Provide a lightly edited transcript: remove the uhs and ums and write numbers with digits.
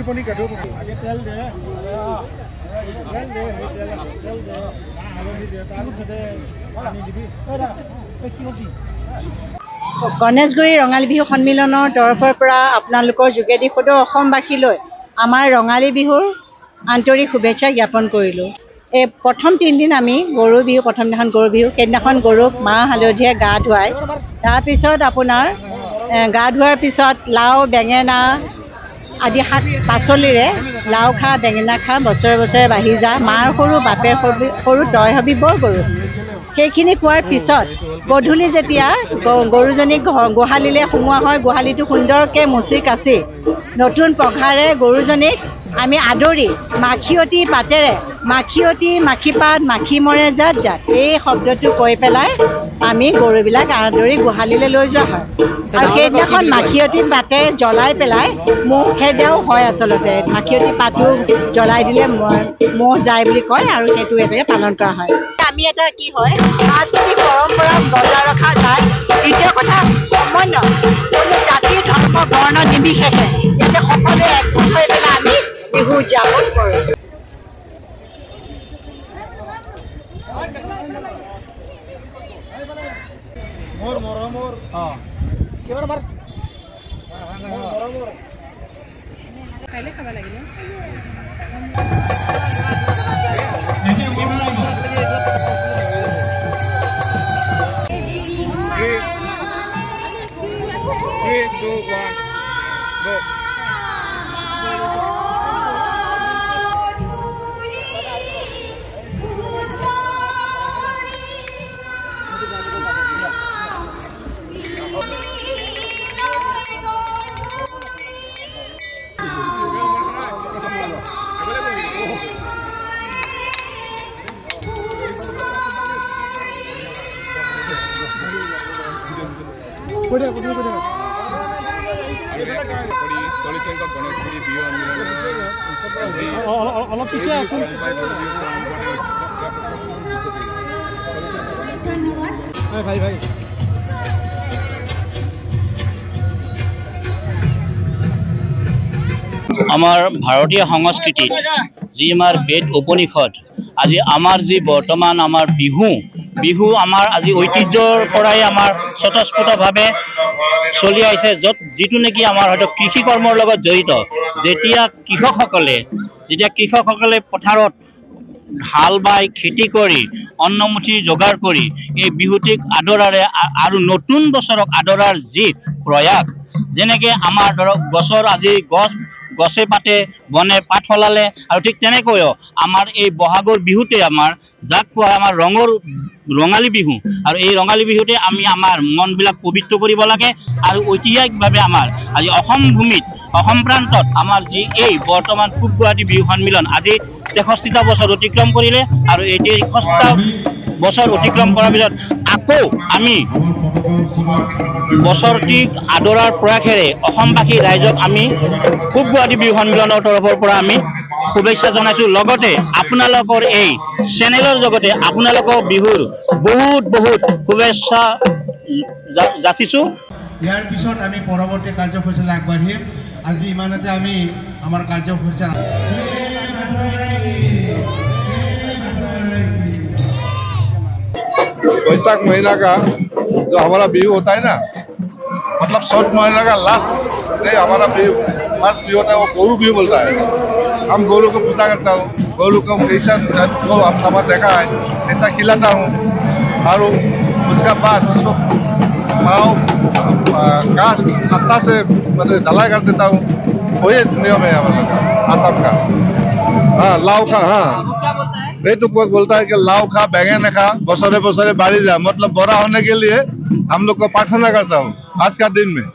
पनी कटो आगे तेल दे तेल दे तेल दे आगे दे तारु सदे पानी दिबी एरा पेखियोटी গণেশগুৰি ৰঙালী বিহু সন্মিলনৰ তৰফৰ পৰা আপোনালোকৰ যোগেদি সদৌ অসমবাসীলৈ আমাৰ ৰঙালী বিহুৰ আন্তৰিক শুভেচ্ছা জ্ঞাপন কৰিলোঁ। এই প্ৰথম 3 দিন আমি গৰু বিহু প্ৰথম দিনাখন গৰু বিহু সেইদিনাখন গৰুক মাহ হালধিৰে গা ধুৱাই তাৰপিছত আপোনাৰ গা ধোৱাৰ পিছত লাও বেঙেনা আদি শাক পাচলিৰে লাও খা বেঙেনা খা বছৰে বছৰে বাঢ়ি যা মাৰ সৰু বাপেৰ সৰু তই হবি বৰ গৰু সেইখিনি কোৱাৰ পিছত গধূলি যেতিয়া গৰুজনীক গোহালিলৈ সোমোৱা হয় গোহালিটো সুন্দৰকৈ মুচি কাচি নতুন পঘাৰে গৰুজনীক আমি আদৰি মাখিয়তী পাতেৰে মাখিয়তী মাখিপাত মাখি মৰে জাত জাত এই শব্দটো কৈ পেলাই আমি গৰুবিলাক আদৰি গোহালিলৈ লৈ যোৱা হয় আৰু সেইদিনাখন মাখিয়তী পাতে জ্বলাই পেলাই মহ খেদাও হয় আচলতে মাখিয়তী পাতো জ্বলাই দিলে মহ যায় বুলি কয় আৰু সেইটো এটাকে পালন কৰা হয় আমি এটা কি হয় সাংস্কৃতিক পৰম্পৰা বজাই ৰখা যায় দ্বিতীয় কথা সমন্বয় কোনো জাতি ধৰ্ম বৰ্ণ নিৰ্বিশেষে ইয়াতে সকলোৱে একগোট হৈ পেলাই আমি বিহু উদযাপন কৰোঁ मोर मोर मोर हां केबार मार मोर मोर मोर खाइले खाबा लागिले भाई भाई আমাৰ ভাৰতীয় সংস্কৃতিত যি আমাৰ বেদ উপনিষদ আজি আমাৰ যি বৰ্তমান আমাৰ বিহু আমাৰ আজি ঐতিহ্যৰ পৰাই আমাৰ স্বতঃস্ফূৰ্তভাৱে চলি আহিছে য'ত যিটো নেকি আমাৰ হয়তো কৃষি কৰ্মৰ লগত জড়িত যেতিয়া কৃষকসকলে পথাৰত হাল বাই খেতি কৰি অন্নমুঠি যোগাৰ কৰি এই বিহুটিক আদৰাৰে আৰু নতুন বছৰক আদৰাৰ যি প্ৰয়াস যেনেকৈ আমাৰ ধৰক গছৰ আজি গছে পাতে বনে পাত ফলালে আৰু ঠিক তেনেকৈও আমাৰ এই বহাগৰ বিহুতে আমাৰ যাক কোৱা আমাৰ ৰঙালী বিহু আৰু এই ৰঙালী বিহুতে আমি আমাৰ মনবিলাক পবিত্ৰ কৰিব লাগে আৰু ঐতিহাসিকভাৱে আমাৰ আজি অসম ভূমিত অসম প্ৰান্তত আমাৰ যি এই বৰ্তমান পূব গুৱাহাটী বিহু সন্মিলন আজি 63টা বছৰ অতিক্ৰম কৰিলে আৰু এই 63টা বছৰ অতিক্ৰম কৰাৰ পিছত আকৌ আমি বছৰটিক আদৰাৰ প্ৰয়াসেৰে অসমবাসী ৰাইজক আমি পূব গুৱাহাটী বিহু সন্মিলনৰ তৰফৰ পৰা আমি শুভেচ্ছা জনাইছোঁ লগতে আপোনালোকৰ এই চেনেলৰ জগতে আপোনালোকৰ বিহুৰ বহুত শুভেচ্ছা যাচিছোঁ ইয়াৰ পিছত আমি পৰৱৰ্তী কাৰ্যসূচীলৈ আগবাঢ়িম আজি ইমানতে আমি আমাৰ কাৰ্যসূচী वैशाख महीना का जो हमारा बिहू होता है ना मतलब शॉर्ट महीना का लास्ट डे हमारा फर्स्ट बिहू होता है वो गोरू बिहू बोलता है हम गोरू को पूजा करता हूँ गोरू को जैसा को आप सामान देखा है ऐसा खिलाता हूँ और उसका बाद उसको घास अच्छा से मतलब ढलाई कर देता हूँ वही नियम है हमारे आसाम का हाँ लाव खा हाँ ये तो बोलता है कि लाव खा बैंगन खा बसरे बसरे बाढ़ी जा मतलब बड़ा होने के लिए हम लोग को प्रार्थना करता हूँ आज का दिन में।